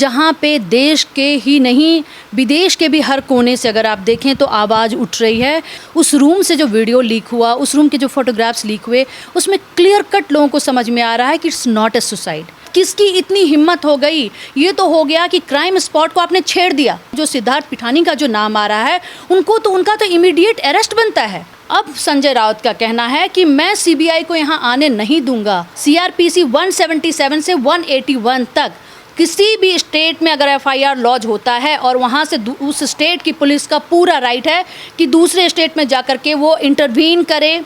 जहां पे देश के ही नहीं विदेश के भी हर कोने से अगर आप देखें तो आवाज़ उठ रही है। उस रूम से जो वीडियो लीक हुआ, उस रूम के जो फोटोग्राफ्स लीक हुए, उसमें क्लियर कट लोगों को समझ में आ रहा है कि इट्स नॉट ए सुसाइड। किसकी इतनी हिम्मत हो गई? ये तो हो गया कि क्राइम स्पॉट को आपने छेड़ दिया। जो सिद्धार्थ पिठानी का जो नाम आ रहा है, उनका तो इमीडिएट अरेस्ट बनता है। अब संजय राउत का कहना है कि मैं सीबीआई को यहाँ आने नहीं दूंगा। सीआरपीसी 177 से 181 तक किसी भी स्टेट में अगर एफआईआर लॉन्च होता है और वहाँ से उस स्टेट की पुलिस का पूरा राइट है कि दूसरे स्टेट में जाकर के वो इंटरवीन करे,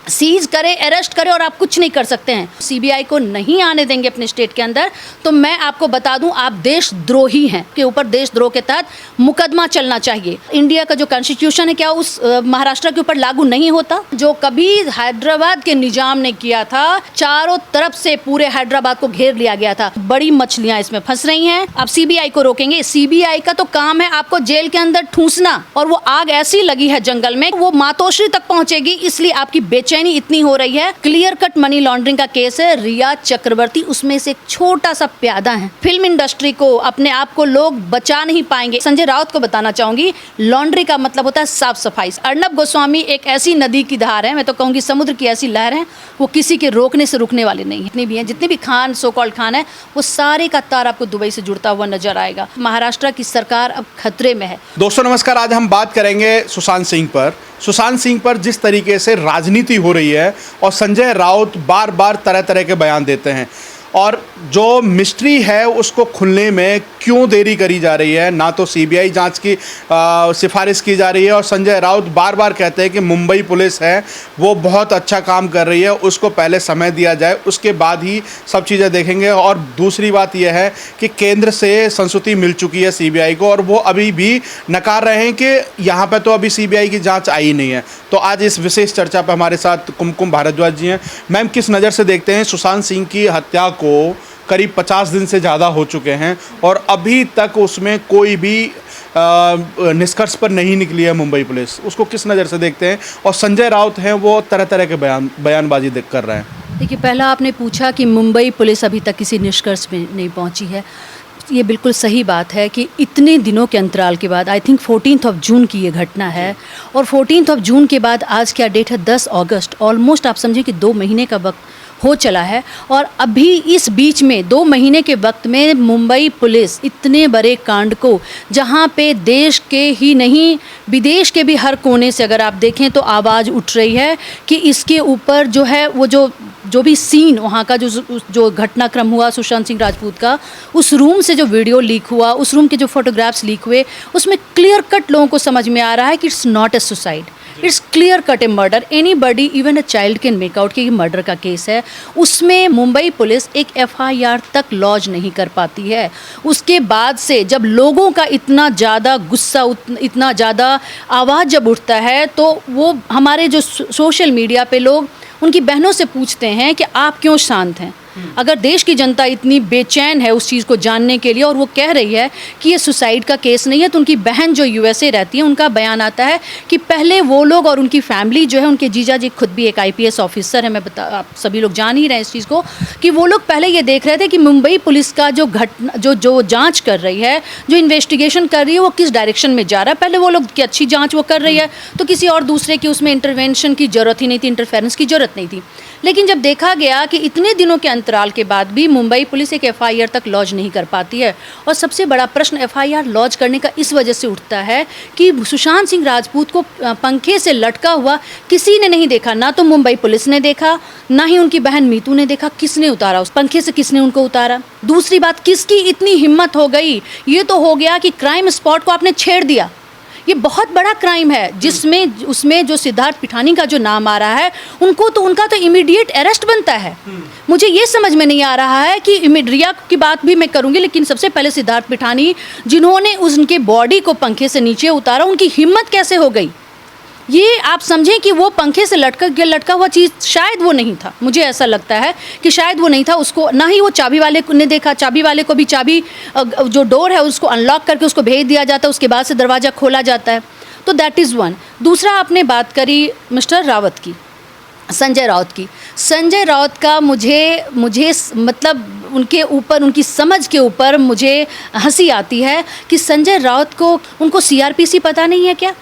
सीज करे, अरेस्ट करे और आप कुछ नहीं कर सकते हैं। सीबीआई को नहीं आने देंगे अपने स्टेट के अंदर, तो मैं आपको बता दूं आप देशद्रोही हैं। के ऊपर देशद्रोह के तहत मुकदमा चलना चाहिए। इंडिया का जो कॉन्स्टिट्यूशन है क्या उस महाराष्ट्र के ऊपर लागू नहीं होता? जो कभी हैदराबाद के निजाम ने किया था, चारों तरफ से पूरे हैदराबाद को घेर लिया गया था। बड़ी मछलियां इसमें फंस रही हैं। अब सीबीआई को रोकेंगे? सीबीआई का तो काम है आपको जेल के अंदर ठूंसना, और वो आग ऐसी लगी है जंगल में वो मातोश्री तक पहुंचेगी, इसलिए आपकी बेचैनी इतनी हो रही है। क्लियर कट मनी लॉन्ड्रिंग का केस है। रिया चक्रवर्ती उसमें से एक छोटा सा प्यादा है। फिल्म इंडस्ट्री को, अपने आप को लोग बचा नहीं पाएंगे। संजय राउत को बताना चाहूंगी, लॉन्ड्री का मतलब होता है साफ सफाई। अर्नब गोस्वामी एक ऐसी नदी की धार है, मैं तो कहूंगी समुद्र की ऐसी लहर है, वो किसी के रोकने से रुकने वाले नहीं। जितने भी हैं, जितने भी खान, सो कॉल्ड खान है, वो सारे का तार आपको दुबई से जुड़ता हुआ नजर आएगा। महाराष्ट्र की सरकार अब खतरे में है। दोस्तों नमस्कार, आज हम बात करेंगे सुशांत सिंह पर जिस तरीके से राजनीति हो रही है और संजय राउत बार बार तरह तरह के बयान देते हैं, और जो मिस्ट्री है उसको खुलने में क्यों देरी करी जा रही है। ना तो सीबीआई जांच की सिफारिश की जा रही है, और संजय राउत बार बार कहते हैं कि मुंबई पुलिस है वो बहुत अच्छा काम कर रही है, उसको पहले समय दिया जाए, उसके बाद ही सब चीज़ें देखेंगे। और दूसरी बात यह है कि केंद्र से संस्तुति मिल चुकी है सीबीआई को, और वो अभी भी नकार रहे हैं कि यहाँ पर तो अभी सीबीआई की जाँच आई नहीं है। तो आज इस विशेष चर्चा पर हमारे साथ कुमकुम भारद्वाज जी हैं। मैम, किस नज़र से देखते हैं सुशांत सिंह की हत्या को करीब 50 दिन से ज़्यादा हो चुके हैं और अभी तक उसमें कोई भी निष्कर्ष पर नहीं निकली है मुंबई पुलिस, उसको किस नज़र से देखते हैं? और संजय राउत हैं वो तरह तरह के बयानबाजी कर रहे हैं। देखिए, पहला आपने पूछा कि मुंबई पुलिस अभी तक किसी निष्कर्ष में नहीं पहुंची है। ये बिल्कुल सही बात है कि इतने दिनों के अंतराल के बाद, आई थिंक 14 जून की ये घटना है, और 14 जून के बाद आज क्या डेट है, 10 अगस्त, ऑलमोस्ट आप समझिए कि 2 महीने का वक्त हो चला है। और अभी इस बीच में 2 महीने के वक्त में मुंबई पुलिस इतने बड़े कांड को, जहां पे देश के ही नहीं विदेश के भी हर कोने से अगर आप देखें तो आवाज़ उठ रही है कि इसके ऊपर जो है वो जो भी सीन वहाँ का जो घटनाक्रम हुआ सुशांत सिंह राजपूत का, उस रूम से जो वीडियो लीक हुआ, उस रूम के जो फोटोग्राफ्स लीक हुए, उसमें क्लियर कट लोगों को समझ में आ रहा है कि it's not a suicide, it's clear cut A murder. Anybody, even a child can make out कि ये मर्डर का केस है। उसमें मुंबई पुलिस एक एफआईआर तक लॉन्च नहीं कर पाती है। उसके बाद से जब लोगों का इतना ज़्यादा गुस्सा, इतना ज़्यादा आवाज़ जब उठता है, तो वो हमारे जो सोशल मीडिया पे लोग उनकी बहनों से पूछते हैं कि आप क्यों शांत हैं। अगर देश की जनता इतनी बेचैन है उस चीज़ को जानने के लिए और वो कह रही है कि ये सुसाइड का केस नहीं है, तो उनकी बहन जो यूएसए रहती है, उनका बयान आता है कि पहले वो लोग और उनकी फैमिली जो है, उनके जीजा जी खुद भी एक आईपीएस ऑफिसर है, आप सभी लोग जान ही रहे हैं इस चीज़ को, कि वो लोग पहले ये देख रहे थे कि मुंबई पुलिस का जो जाँच कर रही है, जो इन्वेस्टिगेशन कर रही है, वो किस डायरेक्शन में जा रहा है। पहले वो लोग की अच्छी जाँच वो कर रही है, तो किसी और दूसरे की उसमें इंटरवेंशन की ज़रूरत ही नहीं थी, इंटरफेरेंस की ज़रूरत नहीं थी। लेकिन जब देखा गया कि इतने दिनों के अंतराल के बाद भी मुंबई पुलिस एक एफआईआर तक लॉन्च नहीं कर पाती है, और सबसे बड़ा प्रश्न एफआईआर लॉन्च करने का इस वजह से उठता है कि सुशांत सिंह राजपूत को पंखे से लटका हुआ किसी ने नहीं देखा। ना तो मुंबई पुलिस ने देखा, ना ही उनकी बहन मीतू ने देखा। किसने उतारा उस पंखे से, किसने उनको उतारा? दूसरी बात, किसकी इतनी हिम्मत हो गई? ये तो हो गया कि क्राइम स्पॉट को आपने छेड़ दिया। ये बहुत बड़ा क्राइम है, जिसमें उसमें जो सिद्धार्थ पिठानी का जो नाम आ रहा है, उनका तो इमीडिएट अरेस्ट बनता है। मुझे ये समझ में नहीं आ रहा है कि रिया की बात भी मैं करूंगी, लेकिन सबसे पहले सिद्धार्थ पिठानी, जिन्होंने उनके बॉडी को पंखे से नीचे उतारा, उनकी हिम्मत कैसे हो गई? ये आप समझें कि वो पंखे से लटका हुआ चीज़ शायद वो नहीं था। मुझे ऐसा लगता है कि शायद वो नहीं था। उसको ना ही वो चाबी वाले ने देखा, चाबी वाले को भी चाबी जो डोर है उसको अनलॉक करके उसको भेज दिया जाता है, उसके बाद से दरवाज़ा खोला जाता है। तो दैट इज़ वन। दूसरा, आपने बात करी मिस्टर रावत की, संजय राउत की। संजय राउत का मुझे मतलब उनके ऊपर, उनकी समझ के ऊपर मुझे हंसी आती है कि संजय राउत को, उनको सीआरपीसी पता नहीं है क्या?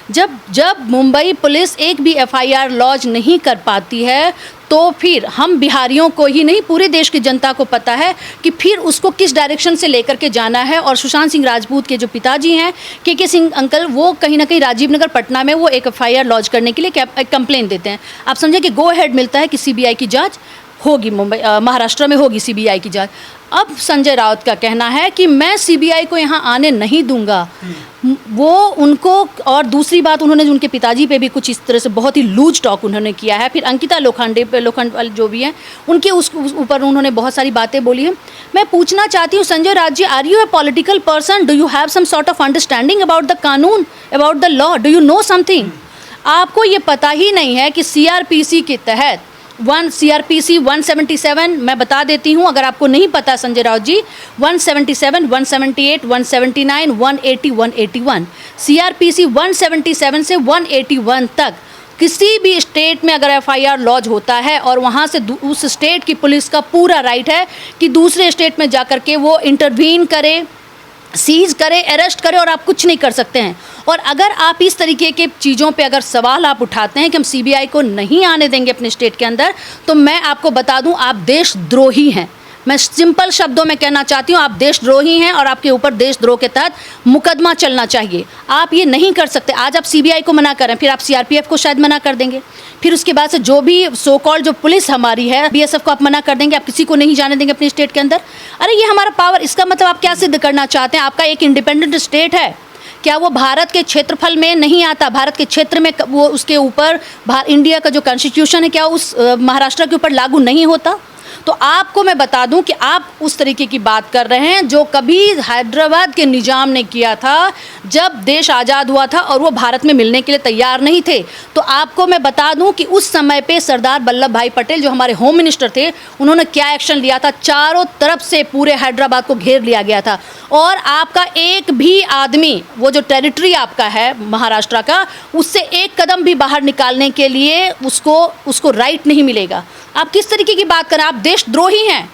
जब मुंबई पुलिस एक भी एफआईआर लॉन्च नहीं कर पाती है तो फिर हम बिहारियों को ही नहीं, पूरे देश की जनता को पता है कि फिर उसको किस डायरेक्शन से लेकर के जाना है। और सुशांत सिंह राजपूत के जो पिताजी हैं, के सिंह अंकल, वो कहीं ना कहीं राजीव नगर पटना में वो एक एफआईआर लॉन्च करने के लिए एक कंप्लेंट देते हैं। आप समझे कि गो अहेड मिलता है कि सीबीआई की जांच होगी, महाराष्ट्र में होगी सीबीआई की जांच। अब संजय राउत का कहना है कि मैं सीबीआई को यहाँ आने नहीं दूंगा। वो उनको, और दूसरी बात, उन्होंने उनके पिताजी पे भी कुछ इस तरह से बहुत ही लूज टॉक उन्होंने किया है। फिर अंकिता लोखंडे जो भी हैं, उनके उस ऊपर उन्होंने बहुत सारी बातें बोली हैं। मैं पूछना चाहती हूँ Sanjay Raut ji, are you a political person? Do you have some sort of understanding about the kanoon, about the law? Do you know something? आपको ये पता ही नहीं है कि सीआरपीसी के तहत सीआरपीसी 177, मैं बता देती हूँ अगर आपको नहीं पता संजय राउत जी, 177, 178, 179, 180, 181, सीआरपीसी 177 से 181 तक किसी भी स्टेट में अगर एफआईआर लॉन्च होता है और वहाँ से उस स्टेट की पुलिस का पूरा राइट है कि दूसरे स्टेट में जाकर के वो इंटरवीन करे, सीज करे, अरेस्ट करे, और आप कुछ नहीं कर सकते हैं। और अगर आप इस तरीके के चीज़ों पे अगर सवाल आप उठाते हैं कि हम सीबीआई को नहीं आने देंगे अपने स्टेट के अंदर, तो मैं आपको बता दूं आप देशद्रोही हैं। मैं सिंपल शब्दों में कहना चाहती हूँ, आप देशद्रोही हैं और आपके ऊपर देशद्रोह के तहत मुकदमा चलना चाहिए। आप ये नहीं कर सकते। आज आप सीबीआई को मना करें, फिर आप सीआरपीएफ को शायद मना कर देंगे, फिर उसके बाद से जो भी सो कॉल्ड जो पुलिस हमारी है, बीएसएफ को आप मना कर देंगे, आप किसी को नहीं जाने देंगे अपने स्टेट के अंदर। अरे ये हमारा पावर, इसका मतलब आप क्या सिद्ध करना चाहते हैं? आपका एक इंडिपेंडेंट स्टेट है, क्या वो भारत के क्षेत्रफल में नहीं आता? भारत के क्षेत्र में वो, उसके ऊपर इंडिया का जो कॉन्स्टिट्यूशन है, क्या उस महाराष्ट्र के ऊपर लागू नहीं होता? तो आपको मैं बता दूं कि आप उस तरीके की बात कर रहे हैं जो कभी हैदराबाद के निजाम ने किया था जब देश आज़ाद हुआ था और वो भारत में मिलने के लिए तैयार नहीं थे। तो आपको मैं बता दूं कि उस समय पे सरदार वल्लभ भाई पटेल जो हमारे होम मिनिस्टर थे, उन्होंने क्या एक्शन लिया था? चारों तरफ से पूरे हैदराबाद को घेर लिया गया था और आपका एक भी आदमी, वो जो टेरिटरी आपका है महाराष्ट्र का, उससे एक कदम भी बाहर निकालने के लिए उसको राइट नहीं मिलेगा। आप किस तरीके की बात करें? आप देशद्रोही हैं।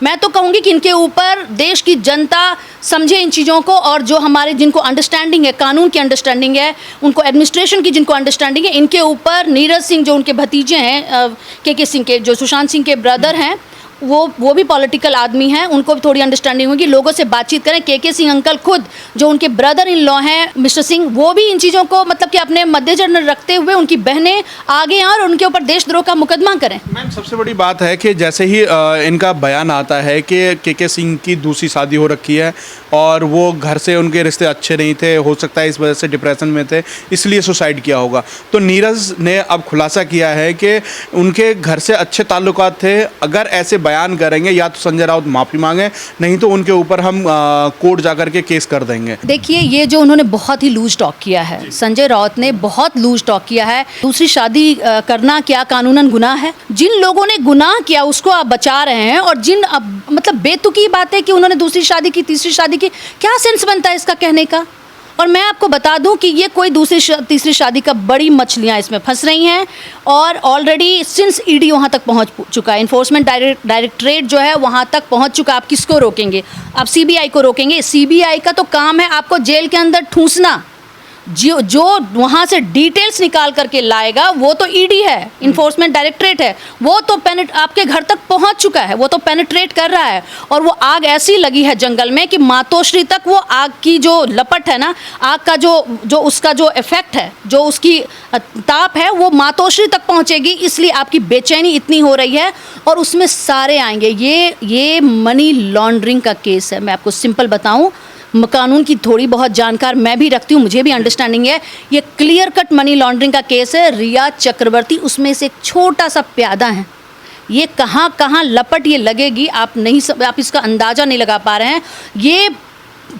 मैं तो कहूँगी कि इनके ऊपर देश की जनता समझे इन चीज़ों को, और जो हमारे जिनको अंडरस्टैंडिंग है, कानून की अंडरस्टैंडिंग है, उनको एडमिनिस्ट्रेशन की जिनको अंडरस्टैंडिंग है, इनके ऊपर नीरज सिंह जो उनके भतीजे हैं, के सिंह के, जो सुशांत सिंह के ब्रदर हैं, वो भी पॉलिटिकल आदमी हैं, उनको भी थोड़ी अंडरस्टैंडिंग होगी। लोगों से बातचीत करें। के सिंह अंकल खुद जो उनके ब्रदर इन लॉ हैं मिस्टर सिंह, वो भी इन चीज़ों को मतलब कि अपने मद्देनजर रखते हुए उनकी बहनें आगे आएं और उनके ऊपर देशद्रोह का मुकदमा करें। मैम, सबसे बड़ी बात है कि जैसे ही इनका बयान आता है कि के सिंह की दूसरी शादी हो रखी है और वो घर से उनके रिश्ते अच्छे नहीं थे, हो सकता है इस वजह से डिप्रेशन में थे, इसलिए सुसाइड किया होगा। तो नीरज ने अब खुलासा किया है कि उनके घर से अच्छे ताल्लुकात थे। अगर ऐसे बयान करेंगे या तो संजय राउत माफ़ी मांगे, नहीं तो उनके ऊपर हम कोर्ट जाकर के केस कर देंगे। देखिए, ये जो उन्होंने बहुत ही लूज टॉक किया है, संजय राउत ने बहुत लूज टॉक किया है। दूसरी शादी करना क्या कानूनन गुनाह है? जिन लोगों ने गुनाह किया उसको आप बचा रहे हैं, और जिन मतलब बेतुकी बातें कि उन्होंने दूसरी शादी की, तीसरी शादी की, क्या सेंस बनता है इसका कहने का? और मैं आपको बता दूं कि ये कोई दूसरी तीसरी शादी का, बड़ी मछलियां इसमें फंस रही हैं और ऑलरेडी सिंस ईडी वहां तक पहुंच चुका है, इन्फोर्समेंट डायरेक्टरेट जो है वहां तक पहुंच चुका। आप किसको रोकेंगे? आप सीबीआई को रोकेंगे? सीबीआई का तो काम है आपको जेल के अंदर ठूंसना। जो वहाँ से डिटेल्स निकाल करके लाएगा वो तो ईडी है, इन्फोर्समेंट डायरेक्टरेट है, वो तो आपके घर तक पहुँच चुका है, वो तो पेनिट्रेट कर रहा है। और वो आग ऐसी लगी है जंगल में कि मातोश्री तक वो आग की जो लपट है ना, आग का जो उसका जो इफेक्ट है, जो उसकी ताप है, वो मातोश्री तक पहुँचेगी। इसलिए आपकी बेचैनी इतनी हो रही है और उसमें सारे आएंगे। ये मनी लॉन्ड्रिंग का केस है। मैं आपको सिंपल बताऊँ, कानून की थोड़ी बहुत जानकार मैं भी रखती हूँ, मुझे भी अंडरस्टैंडिंग है। ये क्लियर कट मनी लॉन्ड्रिंग का केस है। रिया चक्रवर्ती उसमें से एक छोटा सा प्यादा है। ये कहाँ कहाँ लपट ये लगेगी आप इसका अंदाज़ा नहीं लगा पा रहे हैं। ये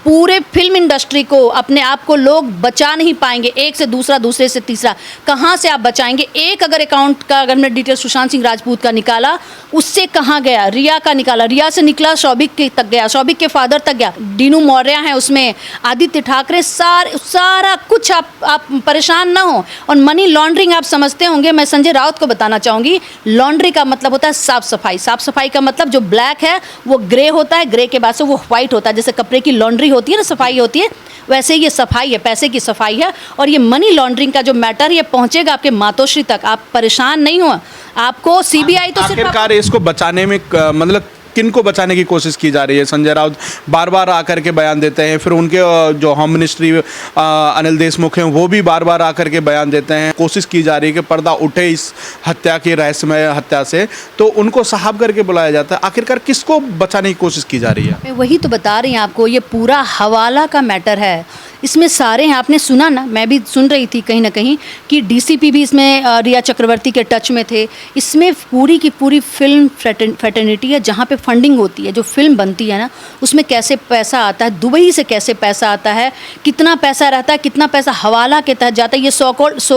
पूरे फिल्म इंडस्ट्री को, अपने आप को लोग बचा नहीं पाएंगे, एक से दूसरा, दूसरे से तीसरा, कहाँ से आप बचाएंगे? एक अगर अकाउंट का अगर मैं डिटेल सुशांत सिंह राजपूत का निकाला, उससे कहाँ गया? रिया का निकाला, रिया से निकला शौबिक के तक गया, शौबिक के फादर तक गया, डीनू मौर्य हैं उसमें, आदित्य ठाकरे, सारा कुछ। आप परेशान ना हो। और मनी लॉन्ड्रिंग आप समझते होंगे, मैं संजय राउत को बताना चाहूँगी, लॉन्ड्री का मतलब होता है साफ सफाई। साफ सफाई का मतलब जो ब्लैक है वो ग्रे होता है, ग्रे के बाद से वो व्हाइट होता है। जैसे कपड़े की लॉन्ड्री होती है ना, सफाई होती है, वैसे ये सफाई है, पैसे की सफाई है। और ये मनी लॉन्ड्रिंग का जो मैटर, ये पहुंचेगा आपके मातोश्री तक। आप परेशान नहीं हो, आपको सीबीआई तो सिर्फ आखिरकार इसको बचाने में मतलब किन को बचाने की कोशिश की जा रही है? संजय राउत बार बार आकर के बयान देते हैं, फिर उनके जो होम मिनिस्ट्री अनिल देशमुख हैं वो भी बार बार आकर के बयान देते हैं। कोशिश की जा रही है कि पर्दा उठे इस हत्या की, रहस्यमय हत्या से, तो उनको साहब करके बुलाया जाता है। आखिरकार किसको बचाने की कोशिश की जा रही है? मैं वही तो बता रही हूँ आपको, ये पूरा हवाला का मैटर है। इसमें सारे हैं, आपने सुना ना, मैं भी सुन रही थी कहीं ना कहीं कि डीसीपी भी इसमें रिया चक्रवर्ती के टच में थे। इसमें पूरी की पूरी फिल्म फ्रेटर्निटी है, जहाँ पे फंडिंग होती है, जो फिल्म बनती है ना, उसमें कैसे पैसा आता है, दुबई से कैसे पैसा आता है, कितना पैसा रहता है, कितना पैसा हवाला के तहत जाता है। ये सो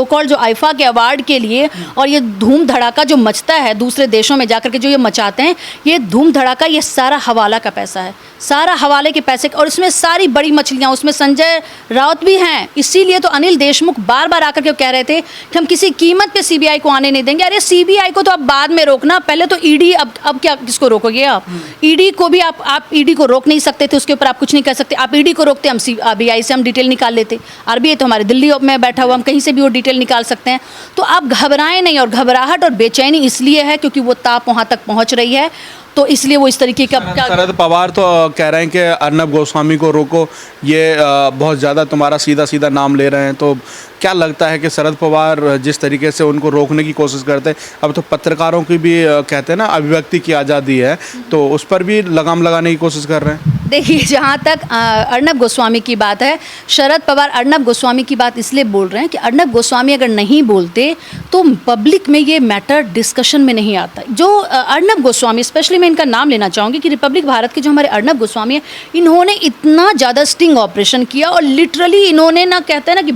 कॉल्ड जो आईफा के अवार्ड के लिए, और ये धूम धड़ाका जो मचता है दूसरे देशों में जाकर के, जो ये मचाते हैं, ये धूम धड़ाका, ये सारा हवाला का पैसा है, सारा हवाले के पैसे। और इसमें सारी बड़ी मछलियाँ, उसमें संजय राउत भी हैं। इसीलिए तो अनिल देशमुख बार बार आकर के कह रहे थे कि हम किसी कीमत पे सीबीआई को आने नहीं देंगे। अरे सीबीआई को तो आप बाद में रोकना, पहले तो ईडी। अब क्या किसको रोकोगे आप? ईडी को भी आप ईडी को रोक नहीं सकते थे, उसके ऊपर आप कुछ नहीं कर सकते। आप ईडी को रोकते, हम आरबीआई से हम डिटेल निकाल लेते। आरबीआई तो हमारे दिल्ली में बैठा हुआ, हम कहीं से भी वो डिटेल निकाल सकते हैं। तो आप घबराएं नहीं, और घबराहट और बेचैनी इसलिए है क्योंकि वो ताप वहाँ तक पहुँच रही है, तो इसलिए वो इस तरीके का। शरद पवार तो कह रहे हैं कि अर्नब गोस्वामी को रोको, ये बहुत ज़्यादा तुम्हारा सीधा सीधा नाम ले रहे हैं। तो क्या लगता है कि शरद पवार जिस तरीके से उनको रोकने की कोशिश करते हैं, अब तो पत्रकारों की भी कहते हैं ना अभिव्यक्ति की आज़ादी है, तो उस पर भी लगाम लगाने की कोशिश कर रहे हैं? देखिए, जहाँ तक अर्नब गोस्वामी की बात है, शरद पवार अर्नब गोस्वामी की बात इसलिए बोल रहे हैं कि अर्नब गोस्वामी अगर नहीं बोलते तो पब्लिक में ये मैटर डिस्कशन में नहीं आता। जो अर्नब गोस्वामी, स्पेशली मैं इनका नाम लेना चाहूँगी कि रिपब्लिक भारत के जो हमारे अर्नब गोस्वामी है, इन्होंने इतना ज़्यादा स्टिंग ऑपरेशन किया, और लिटरली इन्होंने ना, कहते हैं ना कि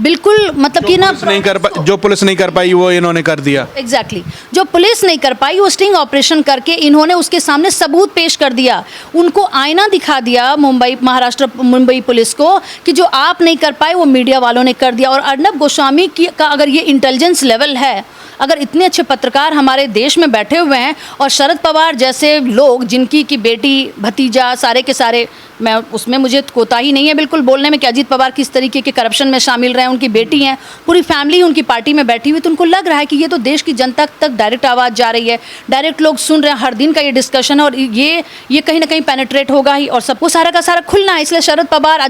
बिल्कुल मतलब कि ना, जो पुलिस नहीं कर पाई वो इन्होंने कर दिया। एग्जैक्टली, जो पुलिस नहीं कर पाई वो स्टिंग ऑपरेशन करके इन्होंने उसके सामने सबूत पेश कर दिया, उनको आईना दिखा दिया मुंबई पुलिस को कि जो आप नहीं कर पाए वो मीडिया वालों ने कर दिया। और अर्नब गोस्वामी का अगर ये इंटेलिजेंस लेवल है, अगर इतने अच्छे पत्रकार हमारे देश में बैठे हुए हैं, और शरद पवार जैसे लोग जिनकी की बेटी भतीजा सारे के सारे, मैं उसमें मुझे कोताही नहीं है बिल्कुल बोलने में कि अजीत पवार किस तरीके के करप्शन में शामिल रहे हैं, उनकी बेटी हैं, पूरी फैमिली उनकी पार्टी में बैठी हुई, तो उनको लग रहा है कि ये तो देश की जनता तक डायरेक्ट आवाज़ जा रही है, डायरेक्ट लोग सुन रहे हैं, हर दिन का ये डिस्कशन है, और ये कहीं ना कहीं पेनिट्रेट होगा ही, और सबको सारा का सारा खुलना है। इसलिए शरद पवार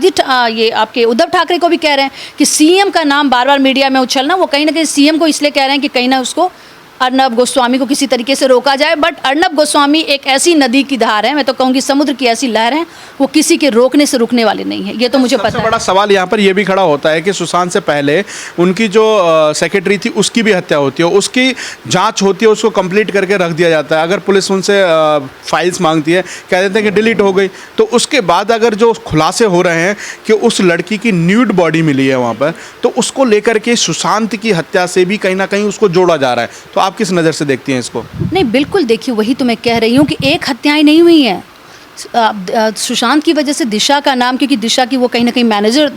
ये आपके उद्धव ठाकरे को भी कह रहे हैं कि सीएम का नाम बार बार मीडिया में उछलना, वो कहीं ना कहीं सीएम को इसलिए कह रहे हैं कि कहीं ना उसको अर्नब गोस्वामी को किसी तरीके से रोका जाए। बट अर्नब गोस्वामी एक ऐसी नदी की धार है, मैं तो कहूँगी समुद्र की ऐसी लहर है, वो किसी के रोकने से रुकने वाले नहीं है, ये तो मुझे पता है। सबसे बड़ा सवाल यहाँ पर यह भी खड़ा होता है कि सुशांत से पहले उनकी जो सेक्रेटरी थी उसकी भी हत्या होती है, उसकी जांच होती है, उसको कंप्लीट करके रख दिया जाता है। अगर पुलिस उनसे फाइल्स मांगती है, कह देते हैं कि डिलीट हो गई, तो उसके बाद अगर जो खुलासे हो रहे हैं कि उस लड़की की न्यूड बॉडी मिली है वहाँ पर, तो उसको लेकर के सुशांत की हत्या से भी कहीं ना कहीं उसको जोड़ा जा रहा है। तो आप किस नज़र से देखती हैं इसको? नहीं, बिल्कुल, देखिए वही तो मैं कह रही हूँ कि एक हत्याएं नहीं हुई हैं। सुशांत की वजह से दिशा का नाम, क्योंकि दिशा की वो कहीं ना कहीं मैनेजर,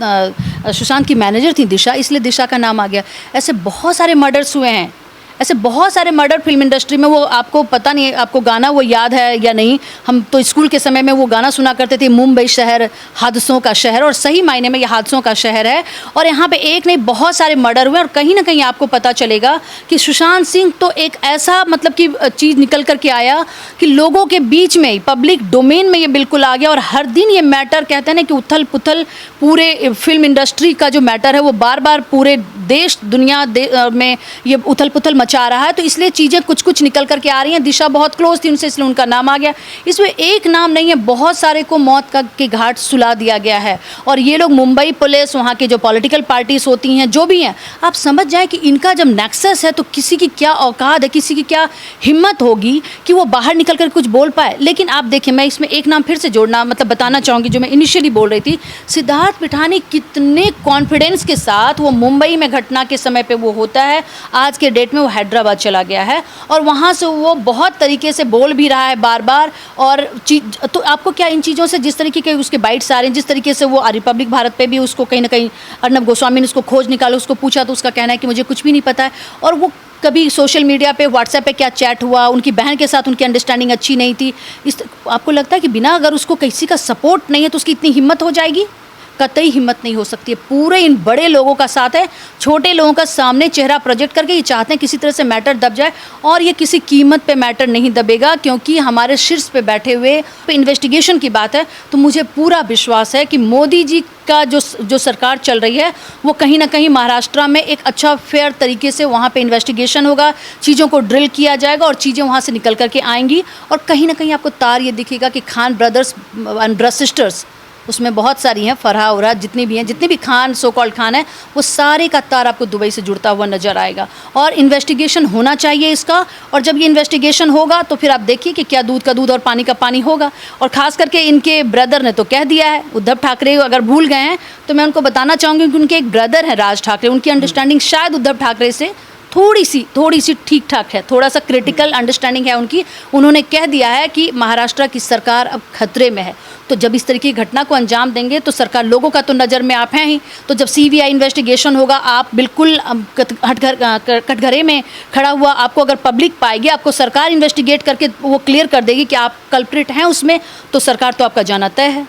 सुशांत की मैनेजर थी दिशा, इसलिए दिशा का नाम आ गया। ऐसे बहुत सारे मर्डर्स हुए हैं, ऐसे बहुत सारे मर्डर फिल्म इंडस्ट्री में। वो आपको पता नहीं, आपको गाना वो याद है या नहीं, हम तो स्कूल के समय में वो गाना सुना करते थे, मुंबई शहर हादसों का शहर, और सही मायने में ये हादसों का शहर है। और यहाँ पे एक नहीं बहुत सारे मर्डर हुए, और कहीं ना कहीं आपको पता चलेगा कि सुशांत सिंह तो एक ऐसा मतलब कि चीज़ निकल करके आया कि लोगों के बीच में, पब्लिक डोमेन में ये बिल्कुल आ गया। और हर दिन ये मैटर, कहते हैं ना कि उथल पुथल पूरे फिल्म इंडस्ट्री का जो मैटर है वो बार बार पूरे देश दुनिया में ये उथल पुथल मचा रहा है, तो इसलिए चीज़ें कुछ कुछ निकल करके आ रही हैं। दिशा बहुत क्लोज थी उनसे, इसलिए उनका नाम आ गया। इसमें एक नाम नहीं है, बहुत सारे को मौत के घाट सुला दिया गया है। और ये लोग मुंबई पुलिस, वहाँ के जो पॉलिटिकल पार्टीज होती हैं, जो भी हैं, आप समझ जाएं कि इनका जब नेक्सस है तो किसी की क्या औकात है, किसी की क्या हिम्मत होगी कि वो बाहर निकल कर कुछ बोल पाए। लेकिन आप देखिए, मैं इसमें एक नाम फिर से जोड़ना मतलब बताना चाहूँगी, जो मैं इनिशियली बोल रही थी, सिद्धार्थ पिठानी कितने कॉन्फिडेंस के साथ वो मुंबई में घटना के समय पे वो होता है, आज के डेट में वो हैदराबाद चला गया है और वहाँ से वो बहुत तरीके से बोल भी रहा है बार बार। और तो आपको क्या इन चीज़ों से, जिस तरीके के उसके बाइट्स आ रहे हैं, जिस तरीके से वो रिपब्लिक भारत पे भी उसको कहीं ना कहीं अर्नब गोस्वामी ने उसको खोज निकाला, उसको पूछा तो उसका कहना है कि मुझे कुछ भी नहीं पता है। और वो कभी सोशल मीडिया पे, व्हाट्सएप पे क्या चैट हुआ, उनकी बहन के साथ उनकी अंडरस्टैंडिंग अच्छी नहीं थी, आपको लगता है कि बिना अगर उसको किसी का सपोर्ट नहीं है तो उसकी इतनी हिम्मत हो जाएगी? कतई हिम्मत नहीं हो सकती है। पूरे इन बड़े लोगों का साथ है, छोटे लोगों का सामने चेहरा प्रोजेक्ट करके ये चाहते हैं किसी तरह से मैटर दब जाए, और ये किसी कीमत पे मैटर नहीं दबेगा, क्योंकि हमारे शीर्ष पे बैठे हुए इन्वेस्टिगेशन की बात है तो मुझे पूरा विश्वास है कि मोदी जी का जो सरकार चल रही है वो कहीं ना कहीं महाराष्ट्र में एक अच्छा फेयर तरीके से वहाँ पे इन्वेस्टिगेशन होगा, चीज़ों को ड्रिल किया जाएगा और चीज़ें वहाँ से निकल करके आएंगी। और कहीं ना कहीं आपको तार ये दिखेगा कि Khan brothers and brother sisters, उसमें बहुत सारी हैं, फरहा उरा जितनी भी हैं, जितने भी खान, सो कॉल्ड खान है, वो सारे का तार आपको दुबई से जुड़ता हुआ नज़र आएगा। और इन्वेस्टिगेशन होना चाहिए इसका, और जब ये इन्वेस्टिगेशन होगा तो फिर आप देखिए कि क्या दूध का दूध और पानी का पानी होगा। और ख़ास करके इनके ब्रदर ने तो कह दिया है, उद्धव ठाकरे अगर भूल गए हैं तो मैं उनको बताना चाहूँगी कि उनके एक ब्रदर हैं राज ठाकरे, उनकी अंडरस्टैंडिंग शायद उद्धव ठाकरे से थोड़ी सी ठीक ठाक है, थोड़ा सा क्रिटिकल अंडरस्टैंडिंग है उनकी। उन्होंने कह दिया है कि महाराष्ट्र की सरकार अब खतरे में है। तो जब इस तरीके की घटना को अंजाम देंगे तो सरकार, लोगों का तो नज़र में आप हैं ही, तो जब सीबीआई इन्वेस्टिगेशन होगा, आप बिल्कुल कटघरे में खड़ा हुआ आपको अगर पब्लिक पाएगी, आपको सरकार इन्वेस्टिगेट करके वो क्लियर कर देगी कि आप कल्प्रिट हैं उसमें, तो सरकार तो आपका जाना तय है।